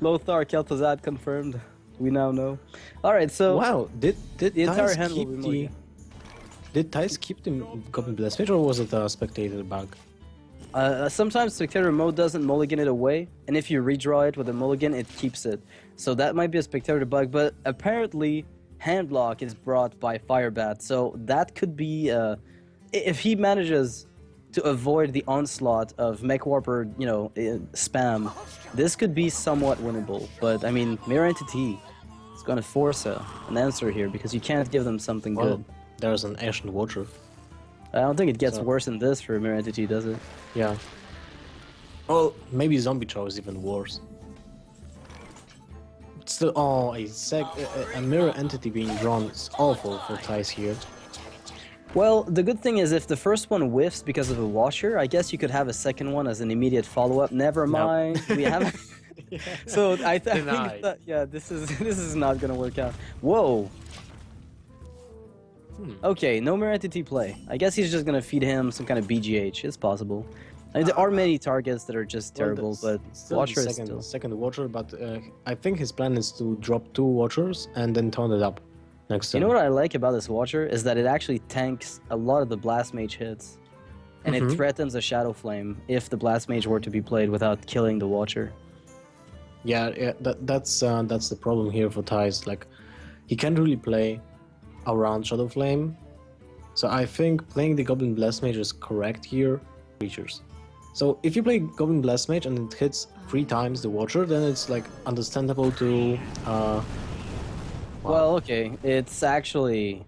Lothar Kel'Thuzad confirmed. We now know. All right, so Wow, did the entire Thijs hand will keep be the mulligan. did Thijs keep the Goblin Blast Mage, or was it a spectator bug? Sometimes spectator mode doesn't mulligan it away, and if you redraw it with a mulligan, it keeps it. So that might be a spectator bug, but apparently handlock is brought by Firebat, so that could be if he manages to avoid the onslaught of Mech Warper, spam, this could be somewhat winnable. But I mean, Mirror Entity is going to force an answer here because you can't give them something good. There's an Ancient Watcher. I don't think it gets worse than this for Mirror Entity, does it? Yeah. Well, maybe Zombie Chow is even worse. Still, a Mirror Entity being drawn is awful for Thijs here. Well, the good thing is if the first one whiffs because of a washer, I guess you could have a second one as an immediate follow-up. Never mind, we haven't. Yeah. So I think Denied. that, yeah, this is not gonna work out. Whoa. Okay, no Mirror Entity play. I guess he's just gonna feed him some kind of BGH. It's possible. I mean, there are many targets that are just terrible, but Watcher is still... Second Watcher, but I think his plan is to drop 2 Watchers and then taunt it up next time. You know what I like about this Watcher is that it actually tanks a lot of the Blast Mage hits. And it threatens a Shadow Flame if the Blast Mage were to be played without killing the Watcher. Yeah, that's the problem here for Thijs. Like, he can't really play around Shadow Flame. So I think playing the Goblin Blast Mage is correct here. Creatures. So if you play Goblin Blast Mage and it hits 3 times the Watcher, then it's like understandable to Well, okay, it's actually...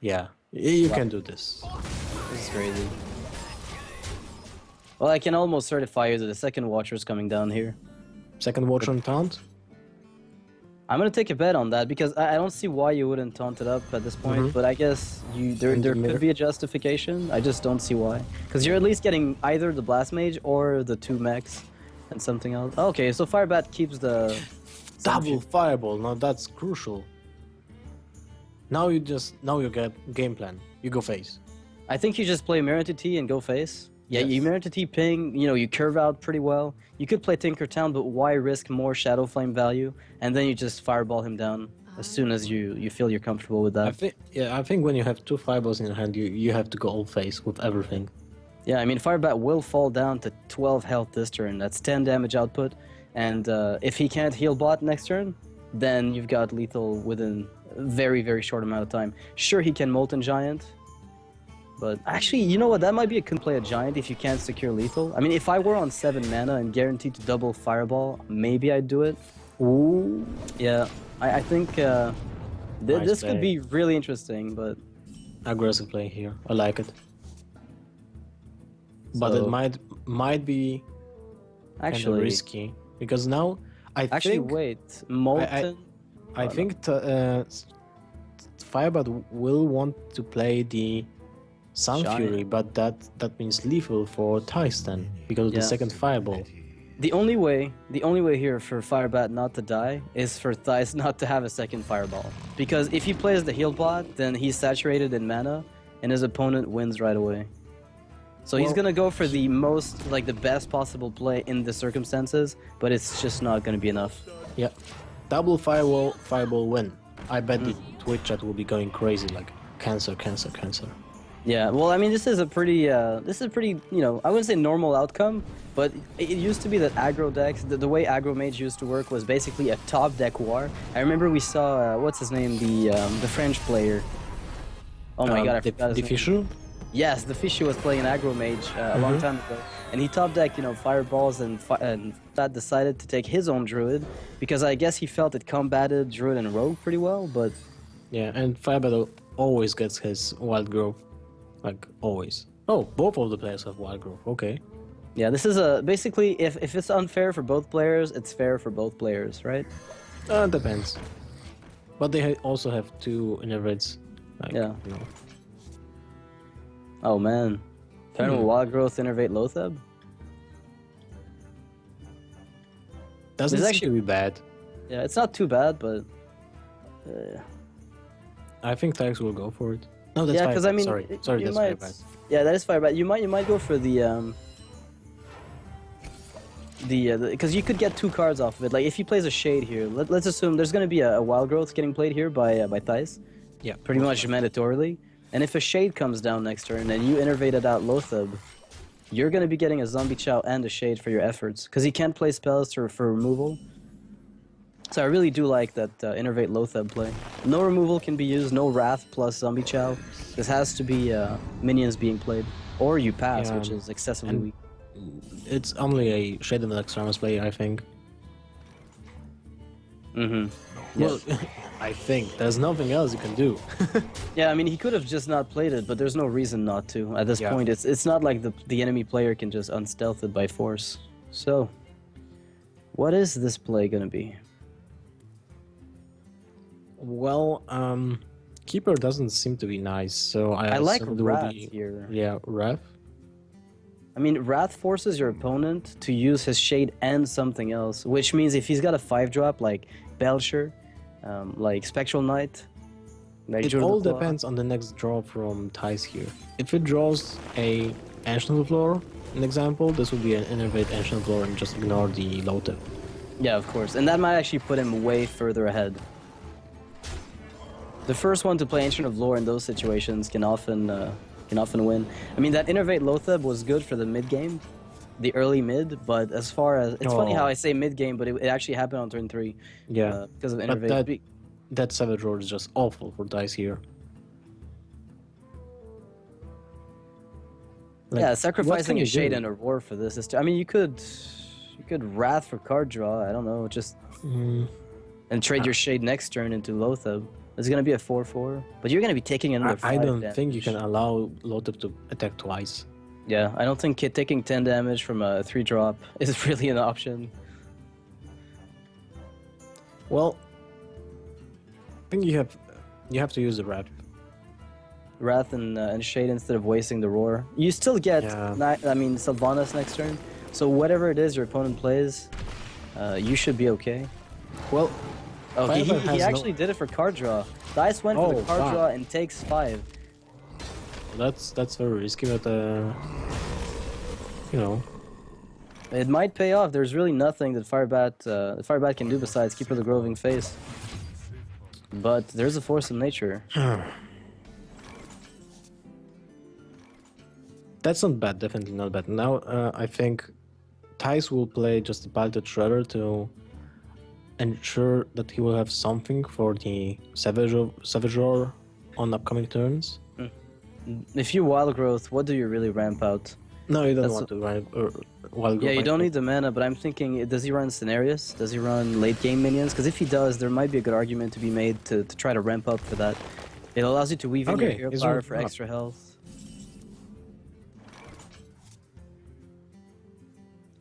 Yeah, you can do this. This is crazy. Well, I can almost certify you that the second Watcher is coming down here. Second Watcher and taunt? I'm gonna take a bet on that because I don't see why you wouldn't taunt it up at this point, but I guess there could be a justification. I just don't see why. Because you're at least getting either the Blast Mage or the 2 mechs and something else. Okay, so Firebat keeps the... Double Fireball, now that's crucial. Now you get game plan. You go face. I think you just play Mirror Entity and go face. Yeah, you Mirror Entity ping, you curve out pretty well. You could play Tinkertown, but why risk more Shadow Flame value? And then you just fireball him down as soon as you feel you're comfortable with that. I think when you have 2 fireballs in your hand, you have to go all face with everything. Yeah, I mean, Firebat will fall down to 12 health this turn. That's 10 damage output. And if he can't heal bot next turn, then you've got lethal within a very, very short amount of time. Sure, he can Molten Giant. But actually, you know what? That might be a good play a Giant if you can't secure lethal. I mean, if I were on 7 mana and guaranteed to double Fireball, maybe I'd do it. Ooh. Yeah, I think this could be really interesting, but... Aggressive play here. I like it. But it might be actually risky. Because now, I think... wait. Molten... I think Firebat will want to play the Sun Fury, but that means lethal for Thijs then, because of the second Fireball. The only way here for Firebat not to die is for Thijs not to have a second Fireball. Because if he plays the heal bot, then he's saturated in mana, and his opponent wins right away. So he's gonna go for the the best possible play in the circumstances, but it's just not gonna be enough. Yeah, double Fireball win. I bet the Twitch chat will be going crazy, like cancer. Yeah, well, I mean, this is a pretty, I wouldn't say normal outcome, but it used to be that aggro decks, the way aggro mage used to work was basically a top deck war. I remember we saw, what's his name, the French player. Oh my god, I forgot his name. Fishu? Yes, the Fishu was playing an aggro mage a long time ago, and he top decked, fireballs, and that decided to take his own druid, because I guess he felt it combated druid and rogue pretty well, but... Yeah, and Firebat always gets his wild growth. Like, always. Oh, both of the players have wild growth, okay. Yeah, this is basically, if it's unfair for both players, it's fair for both players, right? Depends. But they also have 2 innervates. Like, yeah. Oh man. Turn with wild growth innervate Lothab? Doesn't actually be bad. Yeah, it's not too bad, but... I think Thijs will go for it. No, that's because I mean, sorry, that's Firebat. Yeah, that is Firebat. You might go for the because you could get 2 cards off of it. Like if he plays a Shade here, let's assume there's going to be a Wild Growth getting played here by Thijs. Yeah. Pretty much mandatorily. And if a Shade comes down next turn and you innervated out Lothab, you're going to be getting a Zombie Chow and a Shade for your efforts. Because he can't play spells for removal. So I really do like that Innervate Lothab play. No removal can be used, no Wrath plus Zombie Chow. This has to be minions being played. Or you pass, which is excessively weak. It's only a Shade and Extremis play, I think. Well, I think. There's nothing else you can do. Yeah, I mean, he could have just not played it, but there's no reason not to. At this point, it's not like the enemy player can just unstealth it by force. So, what is this play gonna be? Well, Keeper doesn't seem to be nice, so I like assume it will Wrath be, here. Yeah, Wrath. I mean, Wrath forces your opponent to use his Shade and something else, which means if he's got a 5-drop like Belcher, like Spectral Knight, like It all depends on the next draw from Thijs here. If it draws a Ancient of the Floor, an example, this would be an Innervate Ancient of the Floor and just ignore the low tip. Yeah, of course, and that might actually put him way further ahead. The first one to play Ancient of Lore in those situations can often win. I mean, that Innervate Lothab was good for the mid game, the early mid, but as far as it's funny how I say mid game, but it actually happened on turn 3. Yeah, because of Innervate. But that Savage Roar is just awful for Thijs here. Like, yeah, sacrificing a Shade do? and a Roar for this is. I mean, you could Wrath for card draw. I don't know, just and trade your Shade next turn into Lothab. It's gonna be a 4/4, but you're gonna be taking another 5 I don't damage. think you can allow Lothab to attack twice. Yeah, I don't think taking 10 damage from a 3-drop is really an option. Well, I think you have to use the Wrath. Wrath and Shade instead of wasting the Roar. You still get, Sylvanas next turn, so whatever it is your opponent plays, you should be okay. Well, oh, he actually did it for card draw. Thijs went for the card draw and takes 5. That's very risky, but you know. It might pay off. There's really nothing that Firebat can do besides keep her the Groving Face. But there's a force of nature. That's not bad, definitely not bad. Now I think Thijs will play just the Untitled Chapter to ensure that he will have something for the Savage Roar on upcoming turns. If you Wild Growth, what do you really ramp out? No, you don't want to run Wild Growth. Yeah, you don't need the mana, but I'm thinking, does he run Scenarios? Does he run late game minions? Because if he does, there might be a good argument to be made to try to ramp up for that. It allows you to weave in your hero power for extra health.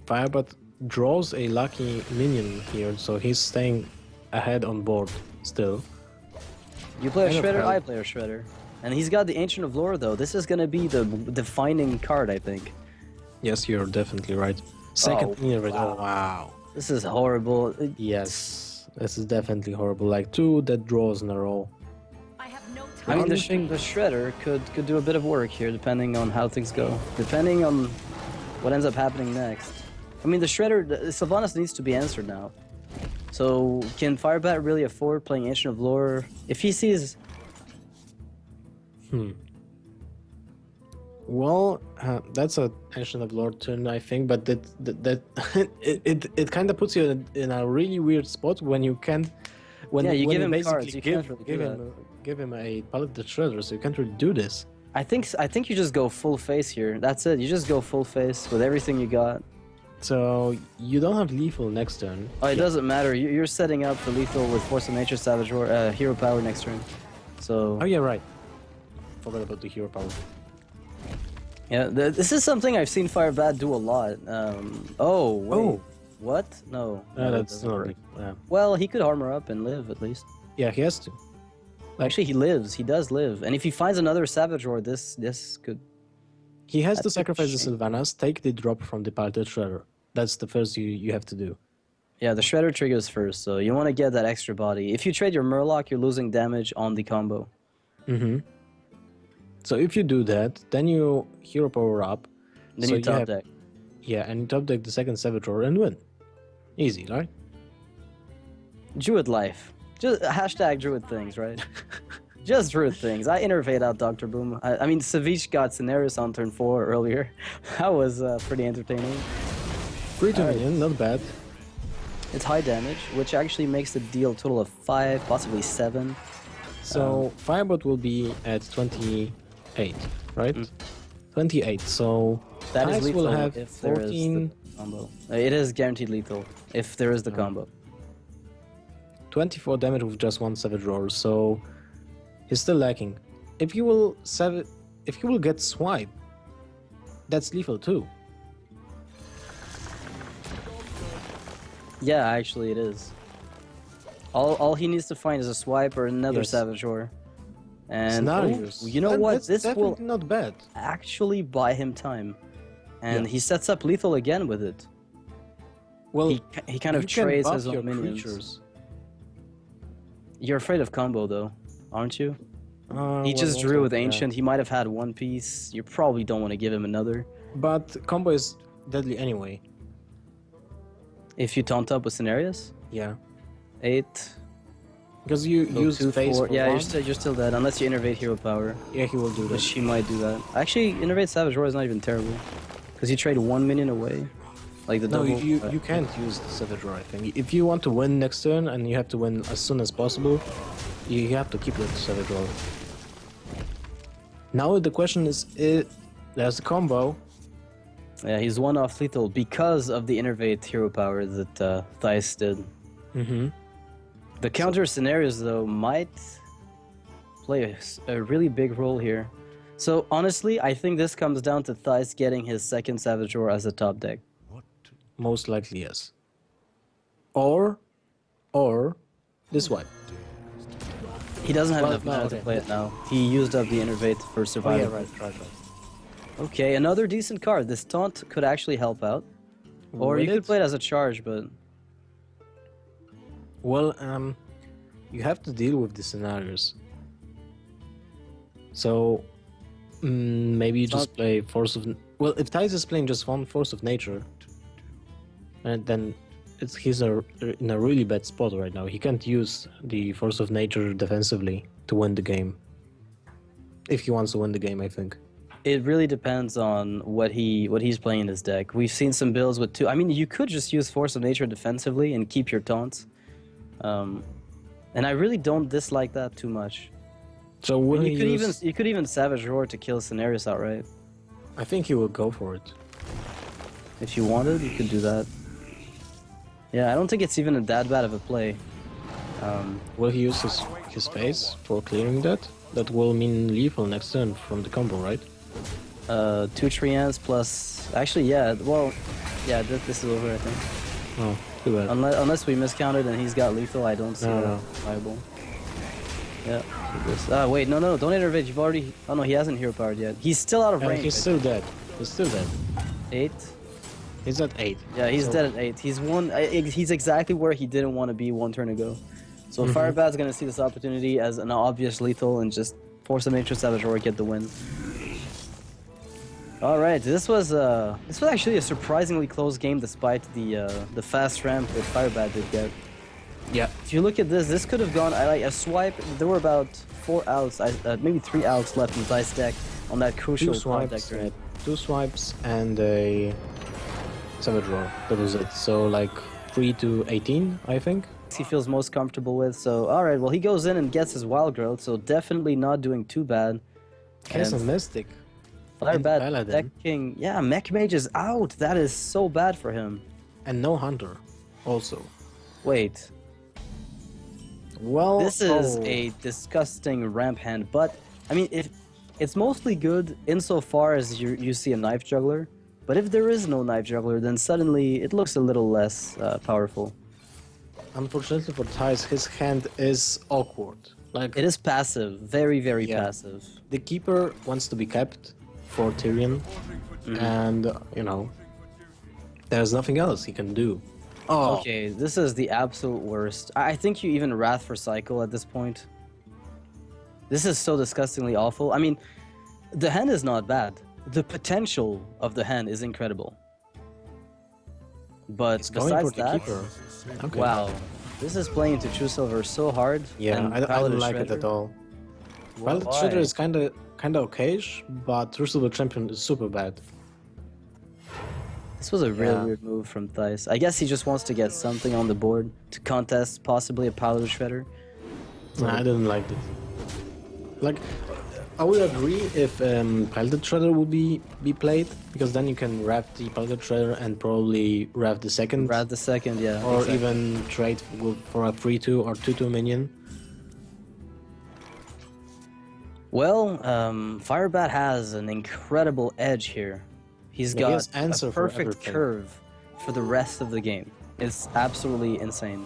Firebat draws a lucky minion here, so he's staying ahead on board still. You play a Shredder, I play a Shredder. And he's got the Ancient of Lore, though. This is going to be the defining card, I think. Yes, you're definitely right. Second Innervate. Wow. Oh, wow. This is horrible. Yes, this is definitely horrible. Like 2 dead draws in a row. I have no time. I mean, the Shredder could do a bit of work here, depending on how things go. Depending on what ends up happening next. I mean, the Shredder, Sylvanas needs to be answered now. So, can Firebat really afford playing Ancient of Lore? If he sees... Well, that's a Ancient of Lord turn, I think, but it kind of puts you in a really weird spot when you can't. When you give him basically cards, you can't really give him a Untitled Shredder, so you can't really do this. I think you just go full face here. That's it. You just go full face with everything you got. So you don't have lethal next turn. Oh, it doesn't matter. You're setting up for lethal with Force of Nature, Savage Roar, Hero Power next turn. So. Oh yeah, right. Forgot about the hero power. Yeah, this is something I've seen Firebat do a lot. Oh, wait. Oh. What? No. That's not right. Yeah. Well, he could armor up and live, at least. Yeah, he has to. Actually, he lives. He does live. And if he finds another Savage Roar, this could... He has to sacrifice the Sylvanas, take the drop from the Untitled Shredder. That's the first you have to do. Yeah, the Shredder triggers first, so you want to get that extra body. If you trade your Murloc, you're losing damage on the combo. So if you do that, then you hero power up. Then so you top deck. Yeah, and you top deck the second Savage Roar and win. Easy, right? Druid life. Just hashtag Druid things, right? Just Druid things. I innervate out Dr. Boom. I mean, Savage got Scenarios on turn 4 earlier. That was pretty entertaining. 3-2 minion, not bad. It's high damage, which actually makes the deal a total of 5, possibly 7. So Firebat will be at 28, right? 28. So That is Thijs lethal will have if there is 14, the combo. It is guaranteed lethal if there is the combo. 24 damage with just one Savage Roar. So he's still lacking. If you will get swipe, that's lethal too. Yeah, actually it is. All he needs to find is a swipe or another Yes. Savage Roar. And Scenarios. you know what? That's This will definitely not bad. actually buy him time. And Yeah. he sets up lethal again with it. Well, He kind of you can trades buff his your own minions. creatures. You're afraid of combo though, aren't you? He Well, just most drew with likely, yeah. Ancient. He might have had one piece. You probably don't want to give him another. But combo is deadly anyway. If you taunt up with Scenarios, Yeah. 8, Because you use 2, face 4. for Yeah, one. you're still dead unless you innervate Hero Power, Yeah, he will do which that. he might do that. Actually, innervate Savage Roar is not even terrible, because you trade 1 minion away, like the No, double. you can't use the Savage Roar, I think. If you want to win next turn and you have to win as soon as possible, you have to keep that Savage Roar. Now the question is, there's a combo. Yeah, he's one off lethal because of the innervate Hero Power that Thijs did. Mm-hmm. The counter scenarios, though, might play a really big role here. So, honestly, I think this comes down to Thijs getting his second Savage Roar as a top deck. Most likely, yes. Or this one. He doesn't have Well, enough no, mana okay. to play it now. He used up the innervate for Oh, survival. yeah, right. Okay, another decent card. This taunt could actually help out. Or Will you could it? play it as a charge, but... Well, you have to deal with the scenarios. So, maybe you just play Force of... Well, if Thijs is playing just one Force of Nature, and then he's in a really bad spot right now. He can't use the Force of Nature defensively to win the game. If he wants to win the game, I think. It really depends on what he's playing in his deck. We've seen some builds with 2... I mean, you could just use Force of Nature defensively and keep your taunts. And I really don't dislike that too much. So will he use... You could even Savage Roar to kill Scenarios outright. I think he will go for it. If you wanted, you could do that. Yeah, I don't think it's even that bad of a play. Will he use his face for clearing that? That will mean lethal next turn from the combo, right? 2 Treants plus... Actually, yeah, well... Yeah, this is over, I think. Oh, too bad. Unless we miscounted and he's got lethal, I don't see No, that no. viable. Yeah. Wait, no, don't innervate. You've already... Oh no, he hasn't hero powered yet. He's still out of range. He's still dead. He's still dead. 8? He's at 8. Yeah, he's So- dead at 8. He's exactly where he didn't want to be 1 turn ago. So Firebat's gonna see this opportunity as an obvious lethal and just force a Matrix Savage Roar, get the win. All right, this was actually a surprisingly close game despite the fast ramp that Firebat did get. Yeah. If you look at this, this could have gone like a swipe. There were about 4 outs, maybe 3 outs left in Thijs' deck on that crucial 2 swipes. turn. 2 swipes and a Savage Roar. That was it. So like 3 to 18, I think. He feels most comfortable with. So all right, well he goes in and gets his wild growth. So definitely not doing too bad. Has a And Mystic. Firebat Paladin. decking, yeah, Mech Mage is out. That is so bad for him. And no Hunter. Also. Wait, Well, this is a disgusting ramp hand. But I mean, it's mostly good insofar as you see a knife juggler. But if there is no knife juggler, then suddenly it looks a little less powerful. Unfortunately for Thijs, his hand is awkward. Like It is passive, very, very Yeah. passive. the keeper wants to be kept for Tyrion, and there's nothing else he can do. Oh, Okay, this is the absolute worst. I think you even Wrath for Cycle at this point. This is so disgustingly awful. I mean, the hand is not bad. The potential of the hand is incredible. But He's going for besides the that, keeper. Okay. wow, this is playing into True Silver so hard. Yeah, and I Paladin don't like it at Shredder, all. Well, why? Shredder is kinda okay-ish, but True Silver Champion is super bad. This was a real Yeah. weird move from Thijs. I guess he just wants to get something on the board to contest possibly a Paladin Shredder. Nah, I didn't like it. Like, I would agree if Piloted Shredder would be played, because then you can wrap the Piloted Shredder and probably wrap the second, Brad the second, yeah. or exactly. even trade for a 3/2 or 2/2 minion. Well, Firebat has an incredible edge here. He's Yeah, he got has answer a for perfect everything. curve for the rest of the game. It's absolutely insane.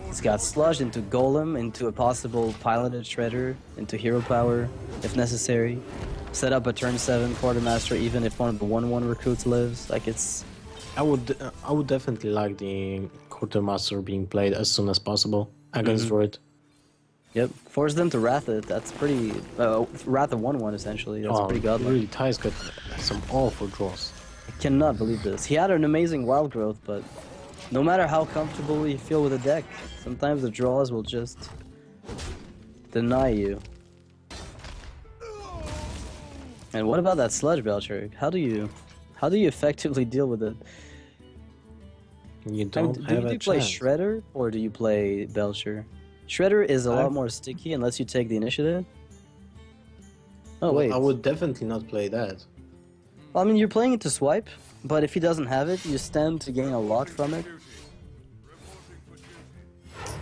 He's got Sludge into Golem, into a possible piloted Shredder, into Hero Power, if necessary. Set up a turn 7 Quartermaster even if one of the 1/1 recruits lives. Like, it's... I would definitely like the Quartermaster being played as soon as possible against Druid. Yep. Force them to Wrath it. That's pretty... Wrath a 1/1 essentially. That's pretty godlike. Really, Thijs got some awful draws. I cannot believe this. He had an amazing wild growth, but no matter how comfortable you feel with a deck, sometimes the draws will just deny you. And what about that Sludge Belcher? How do you effectively deal with it? You don't do have you a play chance. Shredder or do you play Belcher? Shredder is a lot I've- more sticky unless you take the initiative. Oh Well, wait. I would definitely not play that. Well, I mean, you're playing it to swipe, but if he doesn't have it, you stand to gain a lot from it.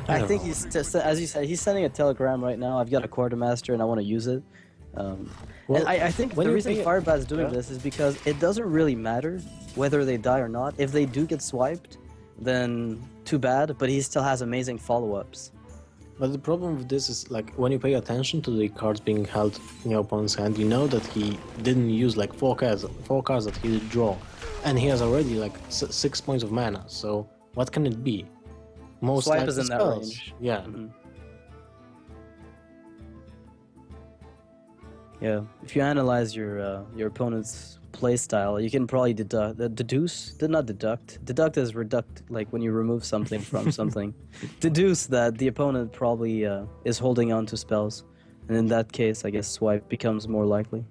I don't think know. he's just, as you said, he's sending a telegram right now. I've got a Quartermaster and I want to use it. Well, and I think when the you reason think- Firebat's doing yeah. this is because it doesn't really matter whether they die or not. If they do get swiped, then too bad, but he still has amazing follow-ups. But the problem with this is, like, when you pay attention to the cards being held in your opponent's hand, you know that he didn't use like four cards that he did draw, and he has already like 6 points of mana. So what can it be? Most Swipe likely is in that spells. range. Yeah. Mhm. Yeah, if you analyze your opponent's playstyle, you can probably deduce. Deduct is reduct, like when you remove something from something. Deduce that the opponent probably is holding on to spells, and in that case, I guess swipe becomes more likely.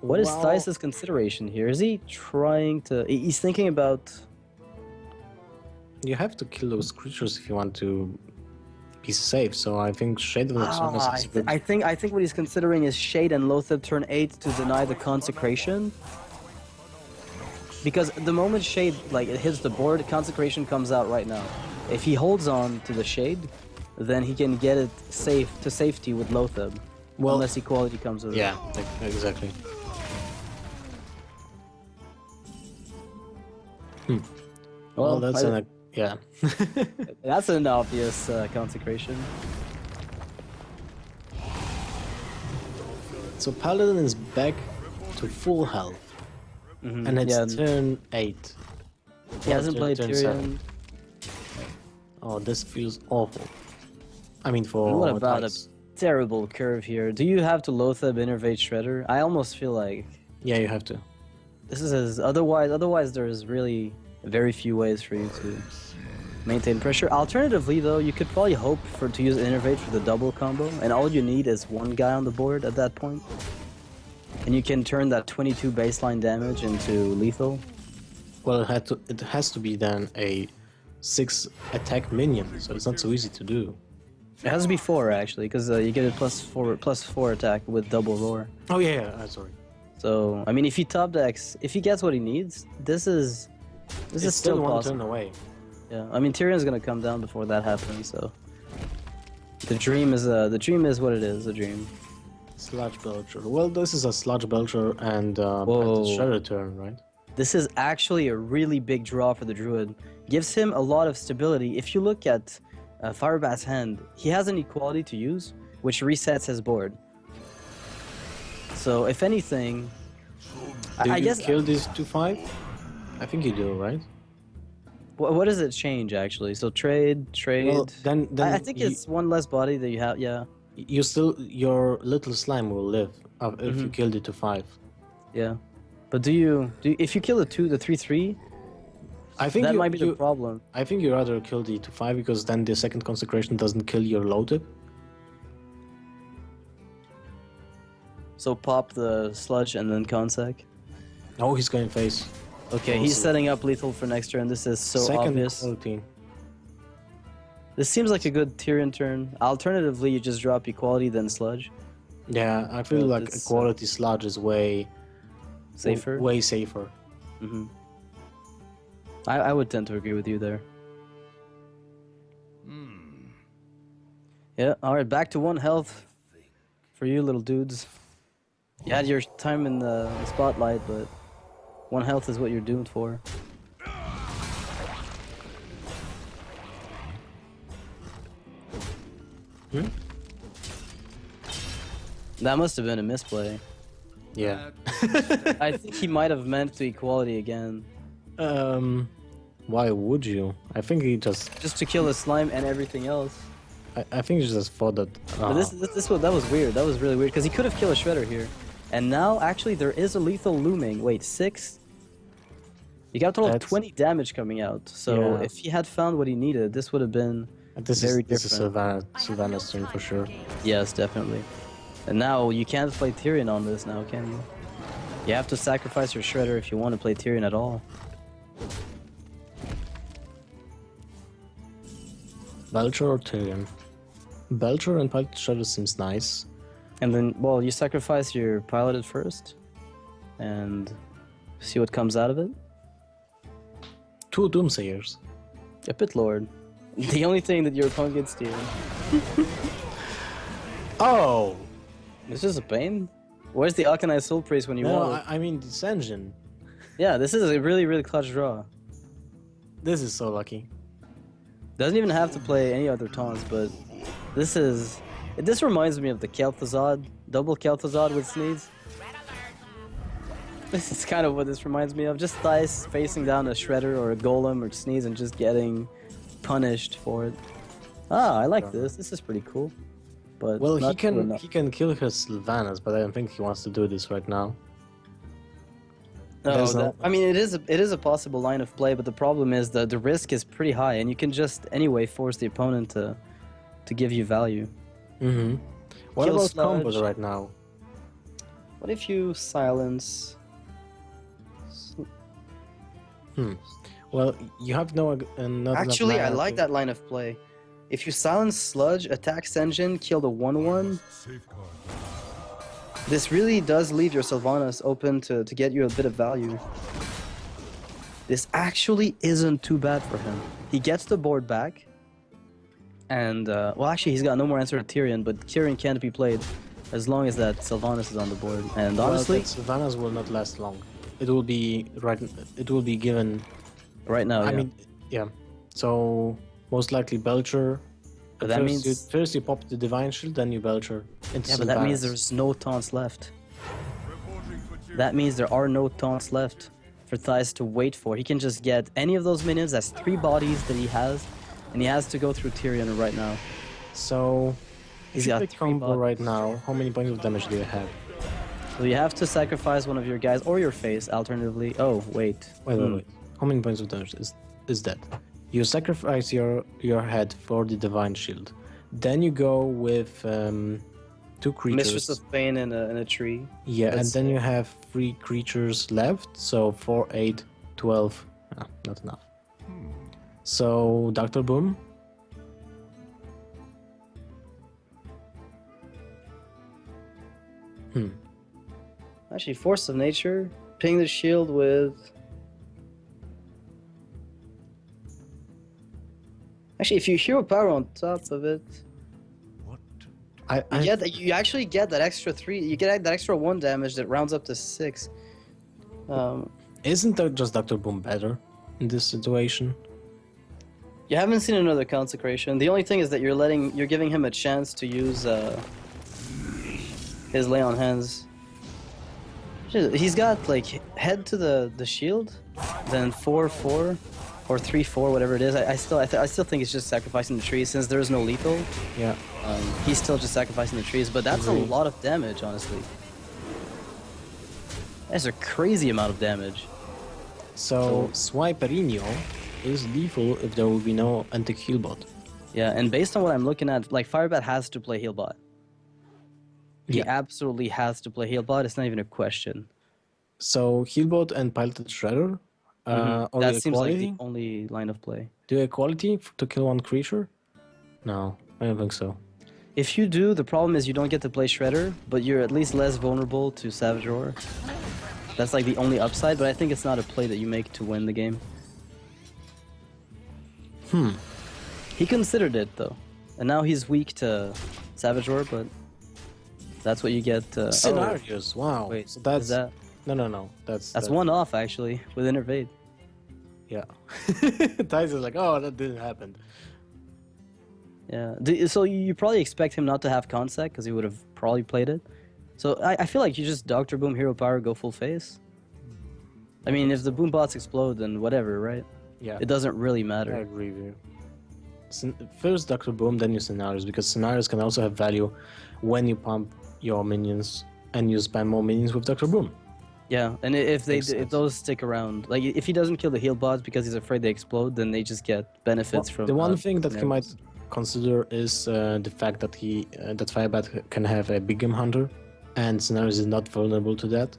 What is Well, Thijs' consideration here? Is he trying to? He's thinking about. you have to kill those creatures if you want to be safe. So I think Shade of the Sun is good. I think what he's considering is Shade and Loatheb turn 8 to deny the Consecration. Because the moment Shade it hits the board, Consecration comes out right now. If he holds on to the Shade, then he can get it to safety with Loatheb. Well, unless equality comes with it. Yeah, exactly. Well, that's yeah. That's an obvious Consecration. So Paladin is back to full health, and it's turn 8. He hasn't played turn Tyrion. 7. Oh, this feels awful. I mean, for What about Thijs. a terrible curve here? Do you have to Loatheb Innervate Shredder? I almost feel like Yeah, you have to. this is otherwise there's really very few ways for you to maintain pressure. Alternatively though, you could probably hope to use Innervate for the double combo, and all you need is one guy on the board at that point. And you can turn that 22 baseline damage into lethal. Well, it has to be then a 6 attack minion, so it's not so easy to do. It has to be 4 actually, because you get a +4 attack with double roar. Oh yeah, sorry. So I mean, if he top decks, if he gets what he needs, this is It's still one possible. turn away. Yeah, I mean Tyrion's gonna come down before that happens, so the dream is what it is, a dream. Sludge Belcher. Well, this is a Sludge Belcher and Whoa. Shredder turn, right? This is actually a really big draw for the Druid. Gives him a lot of stability. If you look at Firebat's hand, he has an equality to use, which resets his board. So if anything, Do I you guess kill this 2/5? I think you do, right? what does it change actually? So trade. Well, then I think it's one less body that you have. Yeah, your little slime will live if you killed it to 5. yeah. But if you kill the 3/3, I think that might be the problem. I think you rather kill the 2/5 because then the second consecration doesn't kill your low tip. So pop the sludge and then consec. Oh, he's going face. Okay, he's setting up lethal for next turn. This is so obvious. Quality. This seems like a good Tyrion turn. Alternatively, you just drop equality then sludge. Yeah, I feel like equality sludge is way safer. Way safer. Mm-hmm. I would tend to agree with you there. Yeah, alright, back to 1 health for you little dudes. You had your time in the spotlight, but 1 health is what you're doomed for. That must have been a misplay. Yeah. I think he might have meant to equality again. Why would you? I think he just to kill the slime and everything else. I think he just thought that. But that was weird. That was really weird because he could have killed a shredder here, and now actually there is a lethal looming. Wait, 6. You got a total of 20 damage coming out. So if he had found what he needed, this would have been very different. This is Sylvanas turn for sure. Yes, definitely. And now you can't play Tyrion on this now, can you? You have to sacrifice your shredder if you want to play Tyrion at all. Belcher or Tyrion? Belcher and Piloted Shredder seems nice. And then, well, you sacrifice your Piloted first, and see what comes out of it. 2 Doomsayers. A Pit Lord. The only thing that your opponent gets to you. Oh! This is a pain. Where's the Akanai Soul Priest when you want it? I mean this engine. Yeah, this is a really, really clutch draw. This is so lucky. Doesn't even have to play any other taunts, but this reminds me of the Kel'Thuzad, double Kel'Thuzad with Sneeds. This is kind of what this reminds me of. Just Thijs facing down a Shredder or a Golem or Sneeze and just getting punished for it. Ah, I like this. This is pretty cool. But well, he can kill his Sylvanas, but I don't think he wants to do this right now. No, I mean it is a possible line of play, but the problem is that the risk is pretty high, and you can just anyway force the opponent to give you value. Mm-hmm. What Kill about sludge. combos right now? What if you silence? Well, you have not Actually, I enough like that line of play. If you silence Sludge, attacks engine, kill the 1/1. This really does leave your Sylvanas open to get you a bit of value. This actually isn't too bad for him. He gets the board back. And, well, actually, he's got no more answer to Tyrion, but Tyrion can't be played as long as that Sylvanas is on the board. And honestly, Sylvanas will not last long. It will be given right now. I mean, yeah. So most likely Belcher. But that means first you pop the Divine Shield, then you Belcher. Yeah, but that means there's no taunts left. That means there are no taunts left for Thijs to wait for. He can just get any of those minions. That's 3 bodies that he has, and he has to go through Tyrion right now. So he's got 3 combo bodies right now. How many points of damage do you have? So you have to sacrifice one of your guys or your face. Alternatively, oh wait. Wait. How many points of damage is that? You sacrifice your head for the Divine Shield. Then you go with 2 creatures. Mistress of Pain in a tree. Yeah, and then you have 3 creatures left. So 4, 8, 12. Ah, not enough. So Dr. Boom. Actually, Force of Nature. Ping the shield with... Actually, if you hero power on top of it... You actually get that extra 3... You get that extra 1 damage that rounds up to 6. Isn't that just Dr. Boom better in this situation? You haven't seen another consecration. The only thing is that you're giving him a chance to use his lay on hands. He's got like head to the shield, then 4/4 or 3/4, whatever it is. I still think it's just sacrificing the trees since there is no lethal. Yeah. He's still just sacrificing the trees, but that's a lot of damage, honestly. That's a crazy amount of damage. So Swiperino is lethal if there will be no anti-heal bot. Yeah, and based on what I'm looking at, like Firebat has to play heal bot. He Yeah. absolutely has to play heal bot. It's not even a question. So Healbot and Piloted Shredder, or That seems like equality? the only line of play. Do equality to kill one creature? No, I don't think so. If you do, the problem is you don't get to play Shredder, but you're at least less vulnerable to Savage Roar. That's like the only upside, but I think it's not a play that you make to win the game. He considered it though, and now he's weak to Savage Roar, but that's what you get. Scenarios, wow. Wait, so that's is that? no. That's One off actually with Innervade. Yeah. Thijs is like, oh, that didn't happen. Yeah. So you probably expect him not to have Consec because he would have probably played it. So I feel like you just Doctor Boom, Hero Power, go full face. I mean, if the boom bots explode, then whatever, right? Yeah. It doesn't really I matter. agree with you. First Dr. Boom, then your scenarios, because scenarios can also have value when you pump your minions and you spam more minions with Dr. Boom. Yeah, and if those stick around, like if he doesn't kill the heal bots because he's afraid they explode, then they just get benefits from. The one thing that he might scenarios. consider is the fact that that Firebat can have a big game hunter, and scenarios is not vulnerable to that.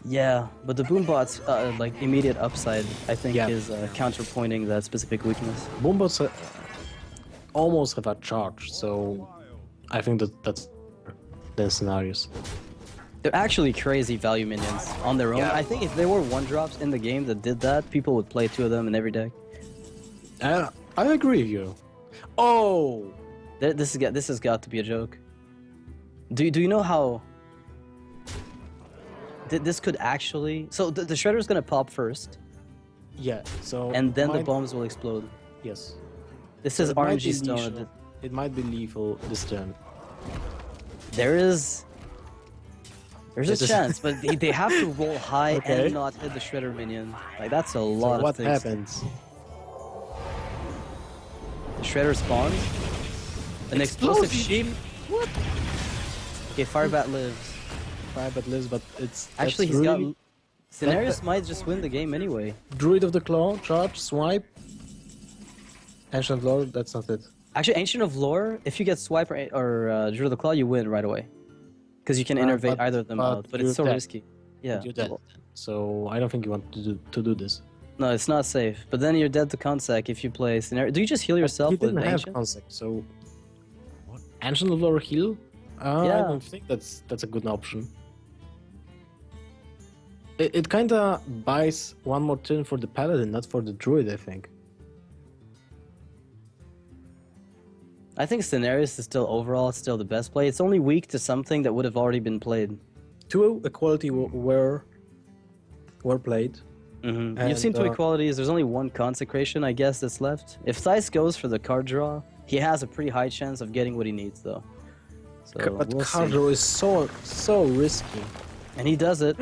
Yeah, but the boom bots, like immediate upside, I think Yeah. is counterpointing that specific weakness. Boombots almost have a charge, so I think that's the scenarios. They're actually crazy value minions on their own. Yeah. I think if there were one drops in the game that did that, people would play 2 of them in every deck. I agree with you. Oh! This has got to be a joke. Do you know how this could actually? So the Shredder's gonna pop first, Yeah, so... and then the might- bombs will explode. Yes. This is It might RNG be stone. lethal. It might be lethal this turn. There's a This is- chance, but they have to roll high Okay. and not hit the Shredder minion. Like that's a So lot what of things. happens? Shredder spawns. An explosive Explosive sheep. What? Okay, Firebat lives. Firebat lives, but Actually, that's he's really... got. Scenarios might just win the game anyway. Druid of the Claw, charge, swipe. Ancient Lord, that's not it. Actually, Ancient of Lore, if you get Swipe or Druid of the Claw, you win right away. Because you can innervate but- either of them but out, but you're it's so dead. risky. Yeah. You're dead. So I don't think you want to do this. No, it's not safe. But then you're dead to Consec if you play Scenario. Do you just heal yourself He with didn't have Ancient? concept, so... What? Ancient of Lore heal? I Yeah. don't think that's a good option. It kinda buys one more turn for the Paladin, not for the Druid, I think. I think Scenarios is still overall still the best play. It's only weak to something that would have already been played. 2 equality were played. You've And, seen 2 equalities. There's only 1 consecration, I guess, that's left. If Thijs goes for the card draw, he has a pretty high chance of getting what he needs, though. So But we'll see. Cardro is so risky. And he does it.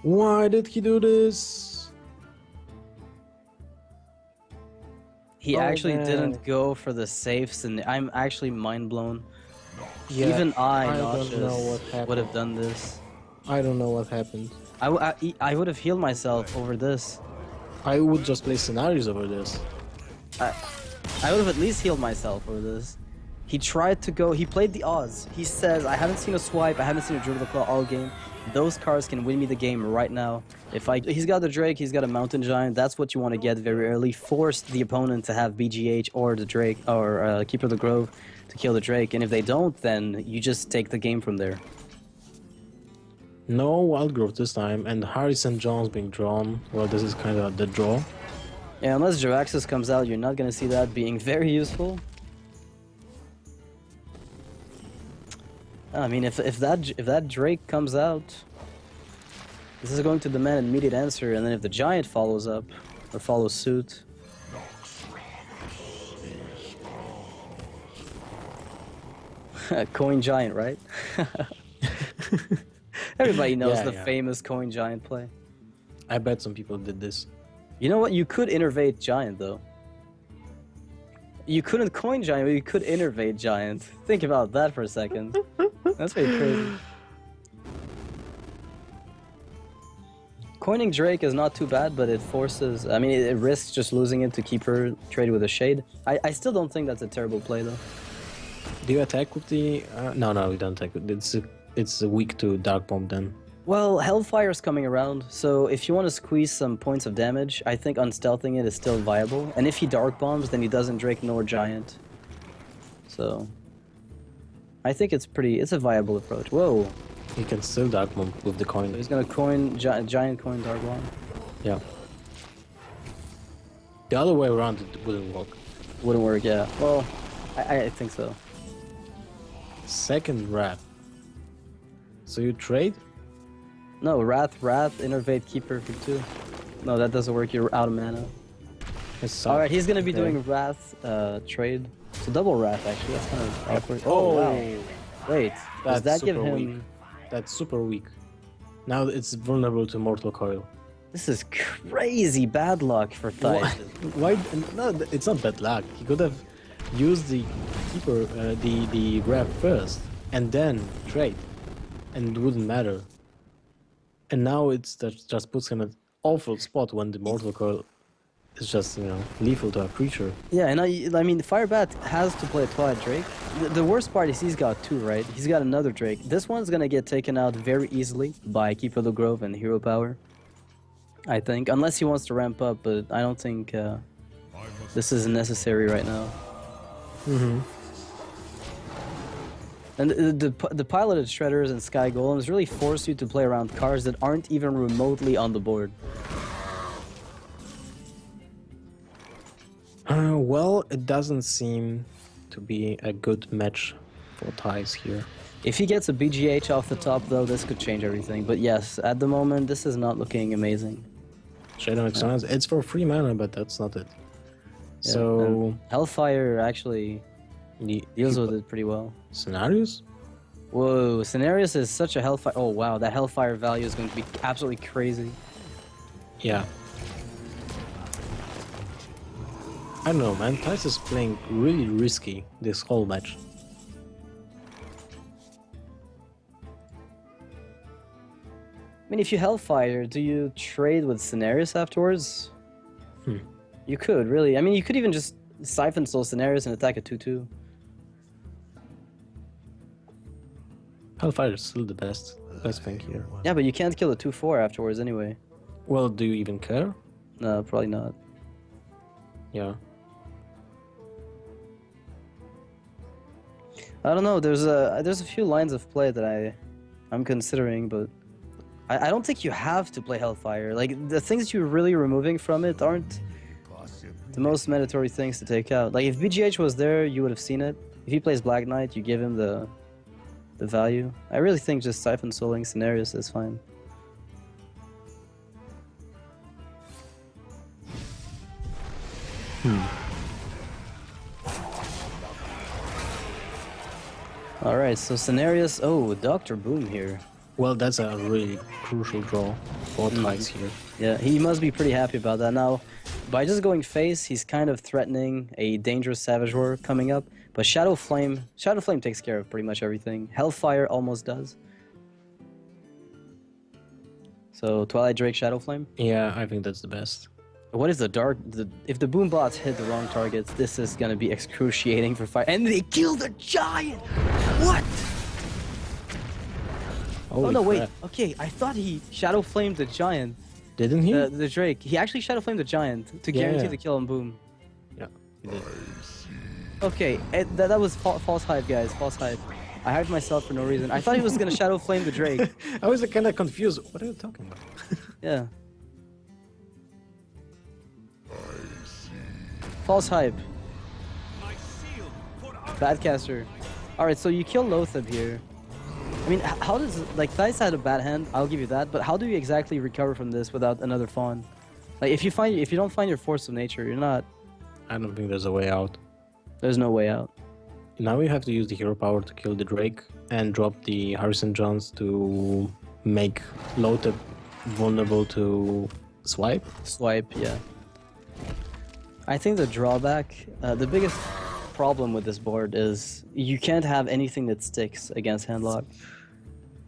Why did he do this? He Oh, actually man. didn't go for the safes, and I'm actually mind blown. Yeah, Even I, don't know nauseous, what happened. would have done this. I don't know what happened. I would have healed myself over this. I would just play scenarios over this. I would have at least healed myself over this. He tried to go. He played the odds. He says, "I haven't seen a swipe. I haven't seen a Druid of the Claw all game. Those cards can win me the game right now. He's got the Drake. He's got a Mountain Giant. That's what you want to get very early. Force the opponent to have BGH or the Drake or Keeper of the Grove to kill the Drake. And if they don't, then you just take the game from there." No Wild Growth this time, and Harrison Jones being drawn. Well, this is kind of the draw. Yeah, unless Jiraxis comes out, you're not gonna see that being very useful. I mean, if that Drake comes out, this is going to demand an immediate answer, and then if the Giant follows up or follows suit, Coin Giant, right? Everybody knows Yeah, the yeah. famous Coin Giant play. I bet some people did this. You know what? You could innervate Giant, though. You couldn't Coin Giant, but you could innervate Giant. Think about that for a second. That's pretty crazy. coining Drake is not too bad, but it forces... I mean, it risks just losing it to keep her trade with a Shade. I still don't think that's a terrible play, though. Do you attack with the... No, we don't attack. It's weak to Dark Bomb then. Well, Hellfire's coming around, so if you want to squeeze some points of damage, I think unstealthing it is still viable. And if he Dark Bombs, then he doesn't Drake nor Giant. So... I think it's a viable approach. Whoa! He can still Dark Bomb with the coin. So he's gonna coin, Giant coin Dark Bomb. Yeah. The other way around, it wouldn't work. Wouldn't work, yeah. Well, I think so. Second Wrath. So you trade? No, Wrath, Innervate, Keeper for 2. No, that doesn't work, you're out of mana. Alright, he's gonna be doing Wrath trade. So double Wrath, actually, that's kind of awkward. Oh, wow. Wait, does that give him... Weak. That's super weak. Now it's vulnerable to Mortal Coil. This is crazy bad luck for Thijs. Why? No, it's not bad luck. He could have used the Keeper, the Wrath first, and then trade. And it wouldn't matter. And now that just puts him at an awful spot when the Mortal Coil is just, lethal to a creature. Yeah, and I mean, Firebat has to play a Twilight Drake. The worst part is he's got 2, right? He's got another Drake. This one's gonna get taken out very easily by Keeper of the Grove and Hero Power, I think. Unless he wants to ramp up, but I don't think this is necessary right now. Mm-hmm. And the piloted Shredders and Sky Golems really force you to play around cards that aren't even remotely on the board. Well, it doesn't seem to be a good match for Thijs here. If he gets a BGH off the top, though, this could change everything. But yes, at the moment, this is not looking amazing. Shadow Expanse, it's for 3 mana, but that's not it. Yeah, so... Hellfire actually deals with it pretty well. Scenarios? Whoa, Scenarios is such a Hellfire... Oh, wow, that Hellfire value is going to be absolutely crazy. Yeah. I don't know, man. Thijs is playing really risky this whole match. I mean, if you Hellfire, do you trade with Scenarios afterwards? You could, really. I mean, you could even just Siphon Soul Scenarios and attack a 2-2. Hellfire is still the best thing here. Yeah, but you can't kill a 2-4 afterwards anyway. Well, do you even care? No, probably not. Yeah. I don't know. There's a few lines of play that I'm considering, but I don't think you have to play Hellfire. Like, the things you're really removing from it aren't the most mandatory things to take out. Like, if BGH was there, you would have seen it. If he plays Black Knight, you give him the value. I really think just Siphon Souling Scenarios is fine. Alright, so Scenarios... Oh, Dr. Boom here. Well, that's a really crucial draw for Thijs here. Yeah, he must be pretty happy about that. Now, by just going face, he's kind of threatening a dangerous Savage Roar coming up. But Shadow Flame takes care of pretty much everything. Hellfire almost does. So, Twilight Drake, Shadow Flame? Yeah, I think that's the best. What is if the boom bots hit the wrong targets, this is gonna be excruciating for Fire. And they killed the Giant! What? Holy oh no, wait. crap. Okay, I thought he Shadow Flamed the Giant. Didn't he? The Drake. He actually Shadow Flamed the Giant to guarantee the kill on Boom. Yeah, he did. Okay, that was false hype, guys. False hype. I hyped myself for no reason. I thought he was gonna Shadow Flame the Drake. I was kind of confused. What are you talking about? Yeah. False hype. Bad caster. Alright, so you kill Lothab here. I mean, how does... Like, Thijs had a bad hand, I'll give you that, but how do you exactly recover from this without another Fawn? Like, if you don't find your Force of Nature, you're not... I don't think there's a way out. There's no way out. Now we have to use the hero power to kill the Drake and drop the Harrison Johns to make Lothab vulnerable to swipe. Swipe, yeah. I think the drawback, the biggest problem with this board is you can't have anything that sticks against Handlock.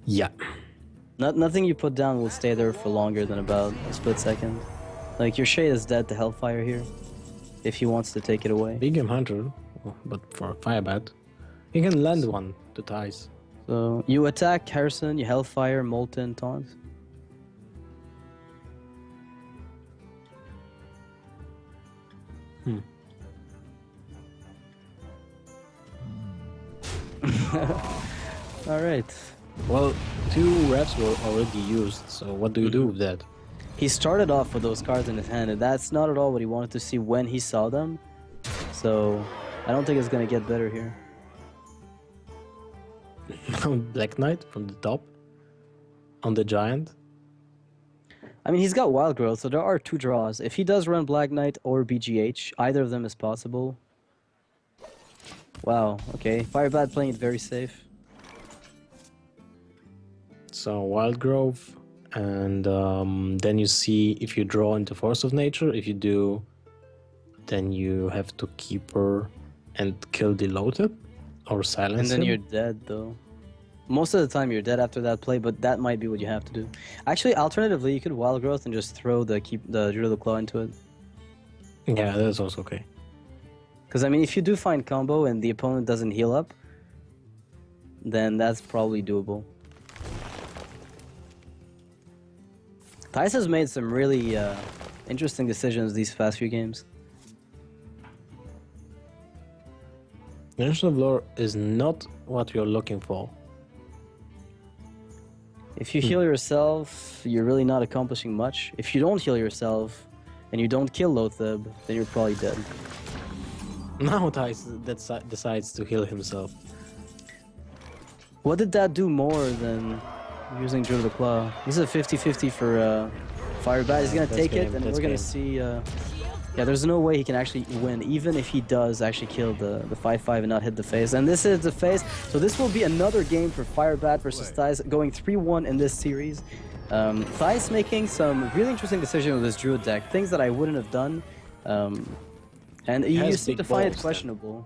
Yeah. Nothing you put down will stay there for longer than about a split second. Like, your Shade is dead to Hellfire here, if he wants to take it away. Big Game Hunter, but for Firebat, he can land one to Thijs. So, you attack Harrison, you Hellfire, Molten, Taunt. Alright. Well, 2 reps were already used, so what do you do with that? He started off with those cards in his hand, and that's not at all what he wanted to see when he saw them. So, I don't think it's gonna get better here. Black Knight from the top on the Giant. I mean, he's got Wild Growth, so there are 2 draws. If he does run Black Knight or BGH, either of them is possible. Wow, okay. Firebat playing it very safe. So Wild Growth, and then you see if you draw into Force of Nature. If you do, then you have to Keeper and kill the Loatheb or silence And then him. you're dead, though. Most of the time you're dead after that play, but that might be what you have to do. Actually, alternatively, you could Wild Growth and just throw the Drill the Claw into it. Yeah, that's also okay. Because, I mean, if you do find combo and the opponent doesn't heal up, then that's probably doable. Thijs has made some really interesting decisions these past few games. Dimension of Lore is not what you're looking for. If you heal yourself, you're really not accomplishing much. If you don't heal yourself and you don't kill Loatheb, then you're probably dead. Now Thijs decides to heal himself. What did that do more than using Drill the Claw? This is a 50-50 for Firebat. He's gonna take it, and we're gonna see... yeah, there's no way he can actually win, even if he does actually kill the 5-5 and not hit the face. And this is the face, so this will be another game for Firebat versus Thijs, going 3-1 in this series. Thijs making some really interesting decisions with his Druid deck, things that I wouldn't have done. And you seem to find it questionable.